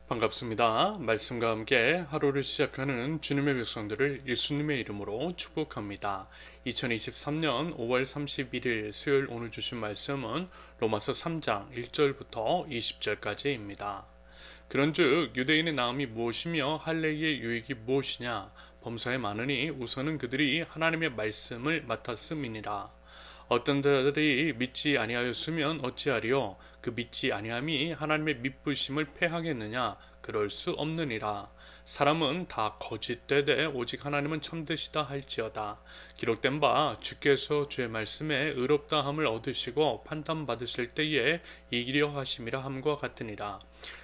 반갑습니다. 말씀과 함께 하루를 시작하는 주님의 백성들을 예수님의 이름으로 축복합니다. 2023년 5월 31일 수요일 오늘 주신 말씀은 로마서 3장 1절부터 20절까지입니다. 그런즉 유대인의 나음이 무엇이며 할례의 유익이 무엇이냐? 범사에 많으니 우선은 그들이 하나님의 말씀을 맡았음이니라. 어떤 자들이 믿지 아니하였으면 어찌하리요? 그 믿지 아니함이 하나님의 믿부심을 패하겠느냐? 그럴 수 없느니라. 사람은 다 거짓되되 오직 하나님은 참되시다 할지어다. 기록된 바 주께서 주의 말씀에 의롭다함을 얻으시고 판단받으실 때에 이기려 하심이라 함과 같으니라.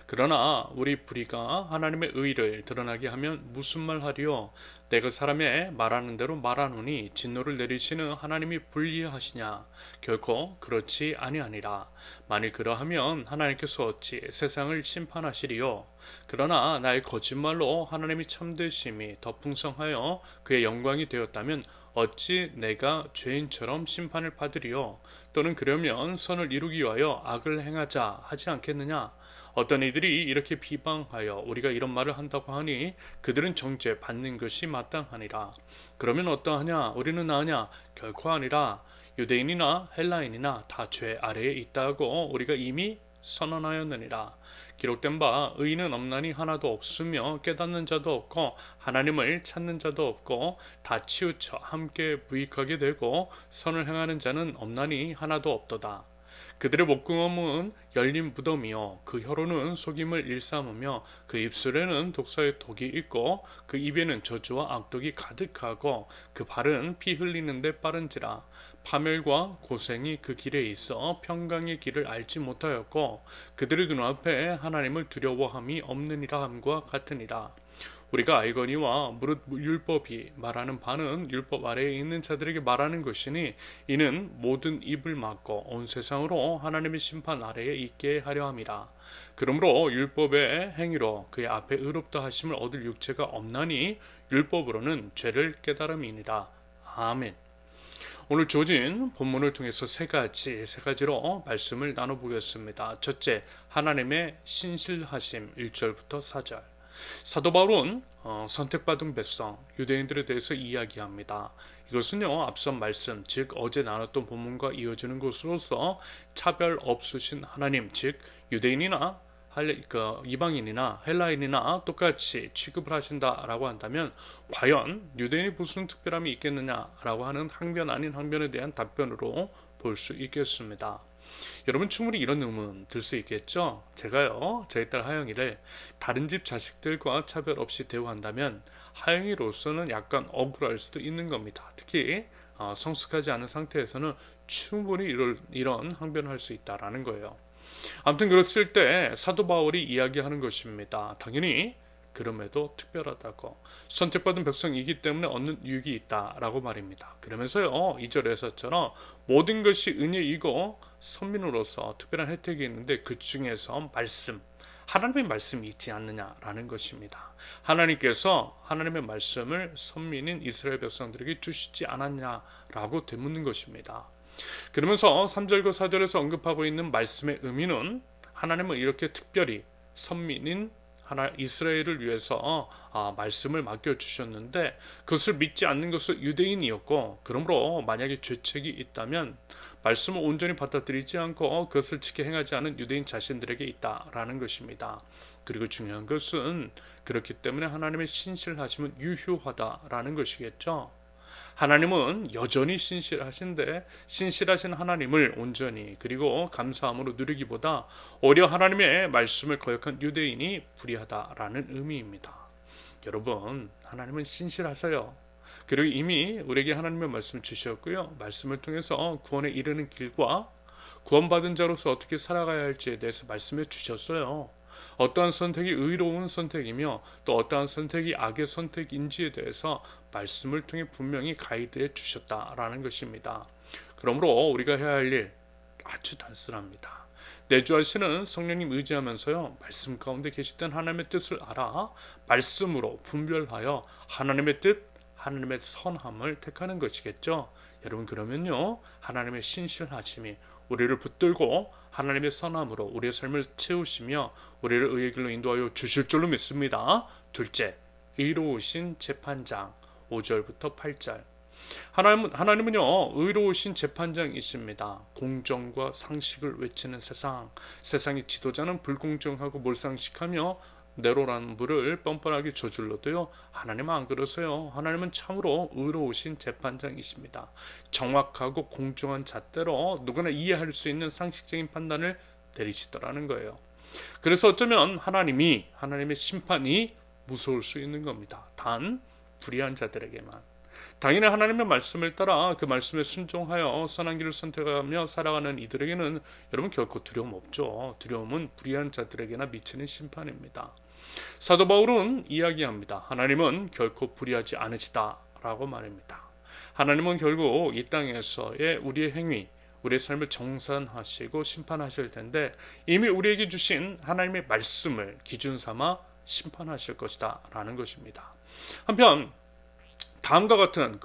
그러나 우리 불의가 하나님의 의를 드러나게 하면 무슨 말 하리요? 내가 사람의 말하는 대로 말하노니 진노를 내리시는 하나님이 불의하시냐? 결코 그렇지 아니하니라. 만일 그러하면 하나님께서 어찌 세상을 심판하시리요? 그러나 나의 거짓말로 하나님이 참되심이 더 풍성하여 그의 영광이 되었다면 어찌 내가 죄인처럼 심판을 받으리요? 또는 그러면 선을 이루기 위하여 악을 행하자 하지 않겠느냐? 어떤 이들이 이렇게 비방하여 우리가 이런 말을 한다고 하니 그들은 정죄 받는 것이 마땅하니라. 그러면 어떠하냐? 우리는 나으냐? 결코 아니라. 유대인이나 헬라인이나 다 죄 아래에 있다고 우리가 이미 선언하였느니라. 기록된 바 의인은 없나니 하나도 없으며 깨닫는 자도 없고 하나님을 찾는 자도 없고 다 치우쳐 함께 무익하게 되고 선을 행하는 자는 없나니 하나도 없도다. 그들의 목구멍은 열린 무덤이요 그 혀로는 속임을 일삼으며 그 입술에는 독사의 독이 있고 그 입에는 저주와 악독이 가득하고 그 발은 피 흘리는데 빠른지라. 파멸과 고생이 그 길에 있어 평강의 길을 알지 못하였고 그들의 눈앞에 하나님을 두려워함이 없느니라 함과 같으니라. 우리가 알거니와 무릇 율법이 말하는 바는 율법 아래에 있는 자들에게 말하는 것이니 이는 모든 입을 막고 온 세상으로 하나님의 심판 아래에 있게 하려 함이라. 그러므로 율법의 행위로 그의 앞에 의롭다 하심을 얻을 육체가 없나니 율법으로는 죄를 깨달음이니라. 아멘. 오늘 주어진 본문을 통해서 세 가지로 말씀을 나눠보겠습니다. 첫째, 하나님의 신실하심 1절부터 4절. 사도 바울은 선택받은 백성 유대인들에 대해서 이야기합니다. 이것은요 앞선 말씀 즉 어제 나눴던 본문과 이어지는 것으로서 차별 없으신 하나님 즉 유대인이나 이방인이나 헬라인이나 똑같이 취급을 하신다라고 한다면 과연 유대인이 무슨 특별함이 있겠느냐라고 하는 항변 아닌 항변에 대한 답변으로 볼 수 있겠습니다. 여러분 충분히 이런 의문 들 수 있겠죠? 제가요 저희 딸 하영이를 다른 집 자식들과 차별 없이 대우한다면 하영이로서는 약간 억울할 수도 있는 겁니다. 특히 성숙하지 않은 상태에서는 충분히 이런 항변을 할 수 있다라는 거예요. 아무튼 그랬을 때 사도 바울이 이야기하는 것입니다. 당연히 그럼에도 특별하다고 선택받은 백성이기 때문에 얻는 유익이 있다라고 말입니다. 그러면서요 2절에서처럼 모든 것이 은혜이고 선민으로서 특별한 혜택이 있는데 그 중에서 하나님의 말씀이 있지 않느냐라는 것입니다. 하나님께서 하나님의 말씀을 선민인 이스라엘 백성들에게 주시지 않았냐라고 되묻는 것입니다. 그러면서 3절과 4절에서 언급하고 있는 말씀의 의미는 하나님은 이렇게 특별히 선민인 이스라엘을 위해서 말씀을 맡겨주셨는데 그것을 믿지 않는 것은 유대인이었고 그러므로 만약에 죄책이 있다면 말씀을 온전히 받아들이지 않고 그것을 지켜 행하지 않은 유대인 자신들에게 있다라는 것입니다. 그리고 중요한 것은 그렇기 때문에 하나님의 신실하심은 유효하다라는 것이겠죠. 하나님은 여전히 신실하신데 신실하신 하나님을 온전히 그리고 감사함으로 누리기보다 오히려 하나님의 말씀을 거역한 유대인이 불의하다라는 의미입니다. 여러분 하나님은 신실하세요. 그리고 이미 우리에게 하나님의 말씀 주셨고요. 말씀을 통해서 구원에 이르는 길과 구원받은 자로서 어떻게 살아가야 할지에 대해서 말씀해 주셨어요. 어떠한 선택이 의로운 선택이며 또 어떠한 선택이 악의 선택인지에 대해서 말씀을 통해 분명히 가이드해 주셨다라는 것입니다. 그러므로 우리가 해야 할 일 아주 단순합니다. 내주하시는 성령님 의지하면서요 말씀 가운데 계시던 하나님의 뜻을 알아 말씀으로 분별하여 하나님의 뜻, 하나님의 선함을 택하는 것이겠죠. 여러분 그러면요 하나님의 신실하심이 우리를 붙들고 하나님의 선함으로 우리의 삶을 채우시며 우리를 의의 길로 인도하여 주실 줄로 믿습니다. 둘째, 의로우신 재판장 5절부터 8절. 하나님은요 의로우신 재판장이십니다. 공정과 상식을 외치는 세상의 지도자는 불공정하고 몰상식하며 네로라는 불을 뻔뻔하게 저질러도요 하나님은 안 그러세요. 하나님은 참으로 의로우신 재판장이십니다. 정확하고 공정한 잣대로 누구나 이해할 수 있는 상식적인 판단을 내리시더라는 거예요. 그래서 어쩌면 하나님의 심판이 무서울 수 있는 겁니다. 단 불의한 자들에게만. 당연히 하나님의 말씀을 따라 그 말씀에 순종하여 선한 길을 선택하며 살아가는 이들에게는 여러분 결코 두려움 없죠. 두려움은 불의한 자들에게나 미치는 심판입니다. 사도 바울은 이야기합니다. 하나님은 결코 불의하지 않으시다 라고 말합니다. 하나님은 결국 이 땅에서의 우리의 행위, 우리의 삶을 정산하시고 심판하실 텐데 이미 우리에게 주신 하나님의 말씀을 기준 삼아 심판하실 것이다 라는 것입니다. 한편 다음과 같은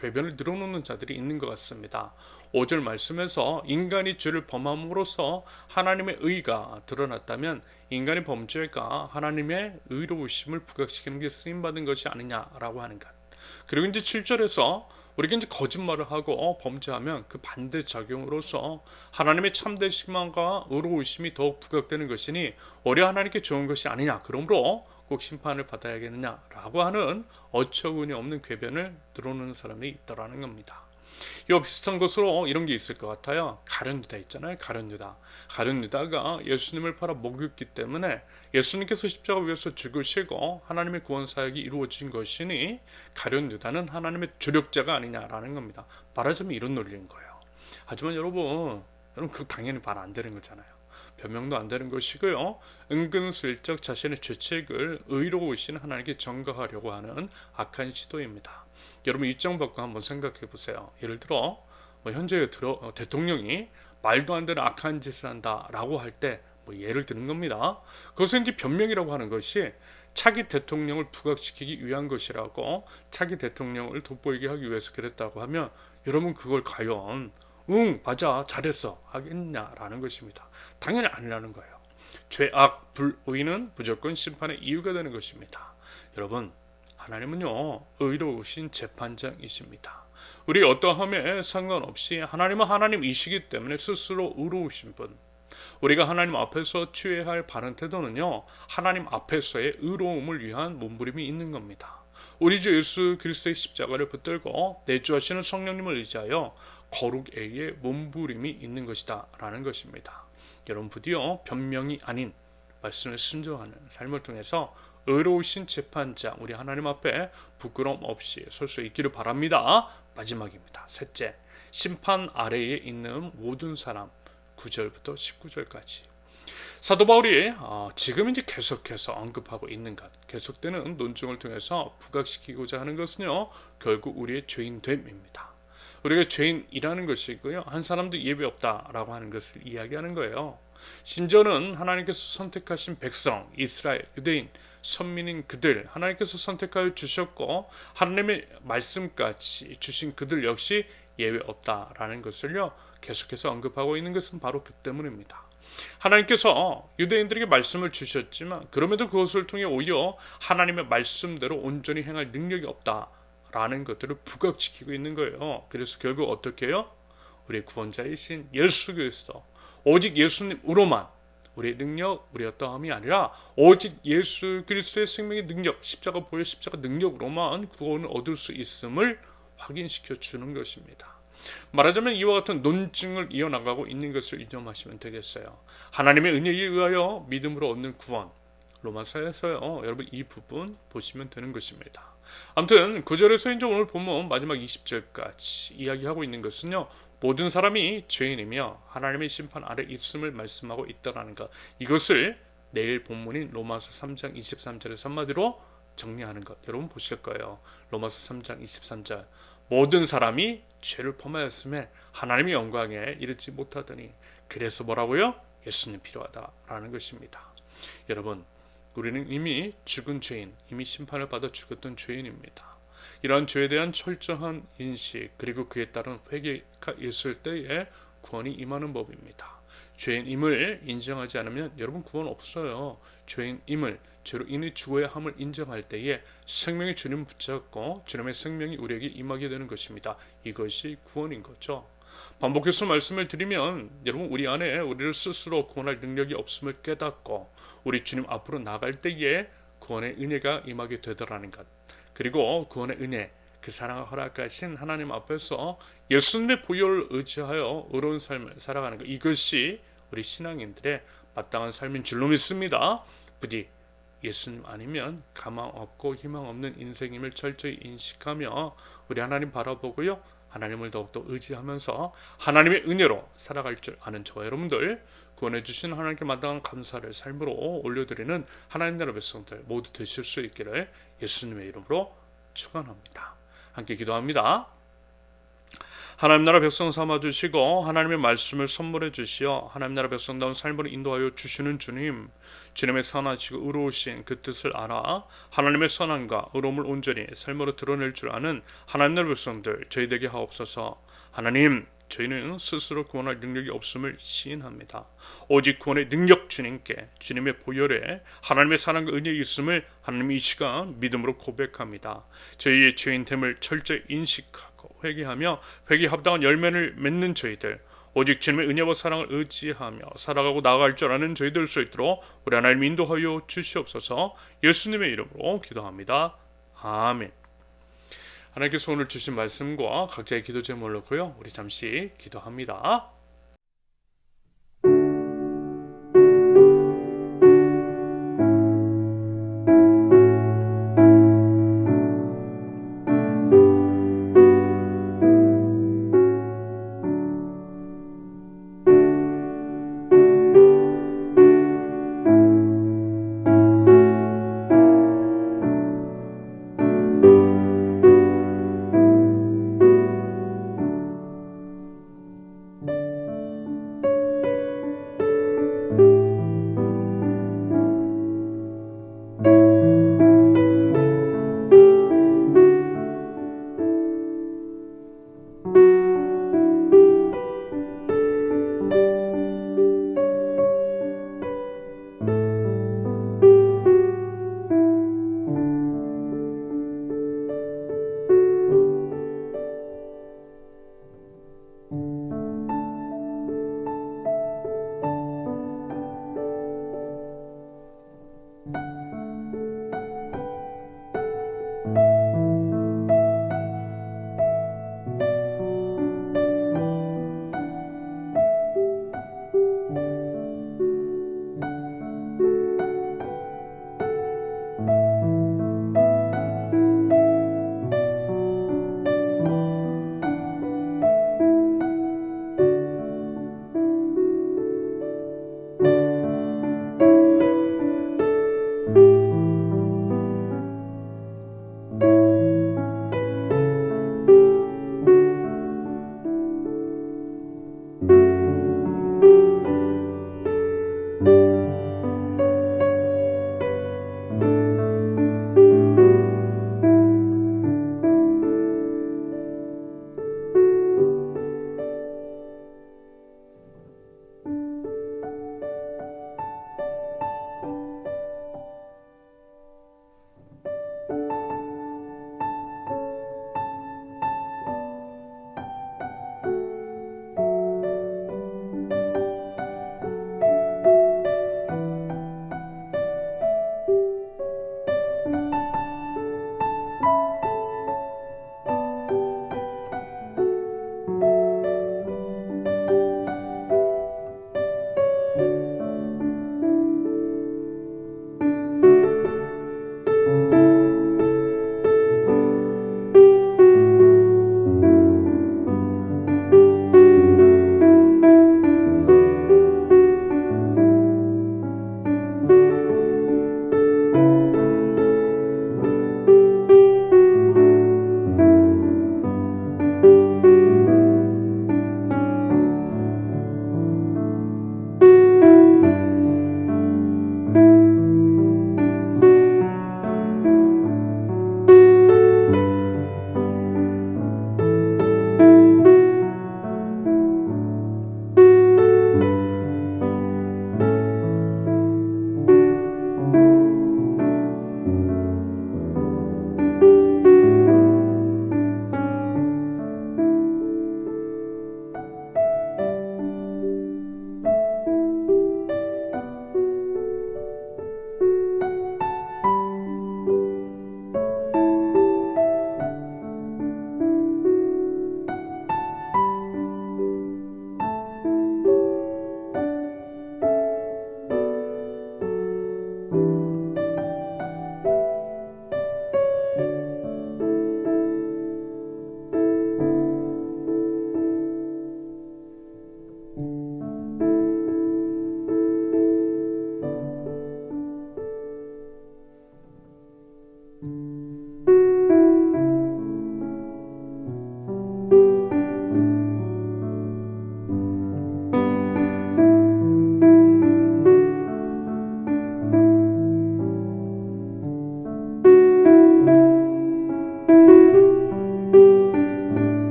궤변을 늘어놓는 자들이 있는 것 같습니다. 5절 말씀에서 인간이 죄를 범함으로써 하나님의 의가 드러났다면 인간의 범죄가 하나님의 의로우심을 부각시키는 게 쓰임받은 것이 아니냐라고 하는 것. 그리고 이제 7절에서 우리가 이제 거짓말을 하고 범죄하면 그 반대작용으로서 하나님의 참되심과 의로우심이 더욱 부각되는 것이니 오히려 하나님께 좋은 것이 아니냐. 그러므로 꼭 심판을 받아야겠느냐라고 하는 어처구니 없는 궤변을 들어오는 사람이 있더라는 겁니다. 이와 비슷한 것으로 이런 게 있을 것 같아요. 가룟 유다 있잖아요. 가룟 유다가 예수님을 팔아 먹였기 때문에 예수님께서 십자가 위에서 죽으시고 하나님의 구원 사역이 이루어진 것이니 가룟 유다는 하나님의 조력자가 아니냐라는 겁니다. 말하자면 이런 논리인 거예요. 하지만 여러분 그거 당연히 말 안 되는 거잖아요. 변명도 안 되는 것이고요. 은근슬쩍 자신의 죄책을 의로우신 하나님께 전가하려고 하는 악한 시도입니다. 여러분 입장 바꿔 한번 생각해 보세요. 예를 들어 현재 대통령이 말도 안 되는 악한 짓을 한다라고 할 때 예를 드는 겁니다. 그것은 이제 변명이라고 하는 것이 차기 대통령을 부각시키기 위한 것이라고 차기 대통령을 돋보이게 하기 위해서 그랬다고 하면 여러분 그걸 과연 응 맞아 잘했어 하겠냐라는 것입니다. 당연히 아니라는 거예요. 죄악 불의는 무조건 심판의 이유가 되는 것입니다. 여러분 하나님은요 의로우신 재판장이십니다. 우리 어떠함에 상관없이 하나님은 하나님이시기 때문에 스스로 의로우신 분. 우리가 하나님 앞에서 취해야 할 바른 태도는요 하나님 앞에서의 의로움을 위한 몸부림이 있는 겁니다. 우리 주 예수 그리스도의 십자가를 붙들고 내주하시는 성령님을 의지하여 거룩에게 몸부림이 있는 것이다 라는 것입니다. 여러분 부디어 변명이 아닌 말씀에 순종하는 삶을 통해서 의로우신 재판장 우리 하나님 앞에 부끄러움 없이 설 수 있기를 바랍니다. 마지막입니다. 셋째, 심판 아래에 있는 모든 사람 9절부터 19절까지. 사도 바울이 지금 이제 계속해서 언급하고 있는 것, 계속되는 논증을 통해서 부각시키고자 하는 것은요, 결국 우리의 죄인됨입니다. 우리가 죄인이라는 것이고요, 한 사람도 예외 없다라고 하는 것을 이야기하는 거예요. 심지어는 하나님께서 선택하신 백성, 이스라엘, 유대인, 선민인 그들, 하나님께서 선택하여 주셨고 하나님의 말씀까지 주신 그들 역시 예외 없다라는 것을요, 계속해서 언급하고 있는 것은 바로 그 때문입니다. 하나님께서 유대인들에게 말씀을 주셨지만 그럼에도 그것을 통해 오히려 하나님의 말씀대로 온전히 행할 능력이 없다라는 것들을 부각시키고 있는 거예요. 그래서 결국 어떻게 해요? 우리의 구원자이신 예수 그리스도, 오직 예수님으로만 우리의 능력, 우리의 어떠함이 아니라 오직 예수 그리스도의 생명의 능력, 십자가 보혈 십자가 능력으로만 구원을 얻을 수 있음을 확인시켜 주는 것입니다. 말하자면 이와 같은 논증을 이어나가고 있는 것을 인정하시면 되겠어요. 하나님의 은혜에 의하여 믿음으로 얻는 구원. 로마서에서요. 여러분 이 부분 보시면 되는 것입니다. 아무튼 9절에서 이제 오늘 본문 마지막 20절까지 이야기하고 있는 것은요. 모든 사람이 죄인이며 하나님의 심판 아래 있음을 말씀하고 있다라는 것. 이것을 내일 본문인 로마서 3장 23절에서 한마디로 정리하는 것. 여러분 보실 거예요. 로마서 3장 23절. 모든 사람이 죄를 범하였음에 하나님의 영광에 이르지 못하더니 그래서 뭐라고요? 예수님 필요하다라는 것입니다. 여러분 우리는 이미 죽은 죄인, 이미 심판을 받아 죽었던 죄인입니다. 이러한 죄에 대한 철저한 인식 그리고 그에 따른 회개가 있을 때에 구원이 임하는 법입니다. 죄인임을 인정하지 않으면 여러분 구원 없어요. 죄인임을 죄로 인해 죽어야 함을 인정할 때에 생명의 주님 붙잡고 주님의 생명이 우리에게 임하게 되는 것입니다. 이것이 구원인 거죠. 반복해서 말씀을 드리면 여러분 우리 안에 우리를 스스로 구원할 능력이 없음을 깨닫고 우리 주님 앞으로 나갈 때에 구원의 은혜가 임하게 되더라는 것. 그리고 구원의 은혜 그 사랑을 허락하신 하나님 앞에서 예수님의 보혈을 의지하여 의로운 삶을 살아가는 것. 이것이 우리 신앙인들의 마땅한 삶인 줄로 믿습니다. 부디 예수님 아니면 가망 없고 희망 없는 인생임을 철저히 인식하며 우리 하나님 바라보고요. 하나님을 더욱더 의지하면서 하나님의 은혜로 살아갈 줄 아는 저와 여러분들 구원해 주신 하나님께 마땅한 감사를 삶으로 올려드리는 하나님 나라 백성들 모두 되실 수 있기를 예수님의 이름으로 축원합니다. 함께 기도합니다. 하나님 나라 백성 삼아 주시고 하나님의 말씀을 선물해 주시어 하나님 나라 백성다운 삶으로 인도하여 주시는 주님, 주님의 선하시고 의로우신 그 뜻을 알아 하나님의 선함과 의로움을 온전히 삶으로 드러낼 줄 아는 하나님 나라 백성들 저희 되게 하옵소서. 하나님, 저희는 스스로 구원할 능력이 없음을 시인합니다. 오직 구원의 능력 주님께 주님의 보혈에 하나님의 사랑과 은혜가 있음을 하나님이 이 시간 믿음으로 고백합니다. 저희의 죄인됨을 철저히 인식하고 회개하며 회개에 합당한 열매를 맺는 저희들 오직 주님의 은혜와 사랑을 의지하며 살아가고 나아갈 줄 아는 저희들 될 수 있도록 우리 하나님 인도하여 주시옵소서. 예수님의 이름으로 기도합니다. 아멘. 하나님께서 오늘 주신 말씀과 각자의 기도 제목을 놓고요. 우리 잠시 기도합니다.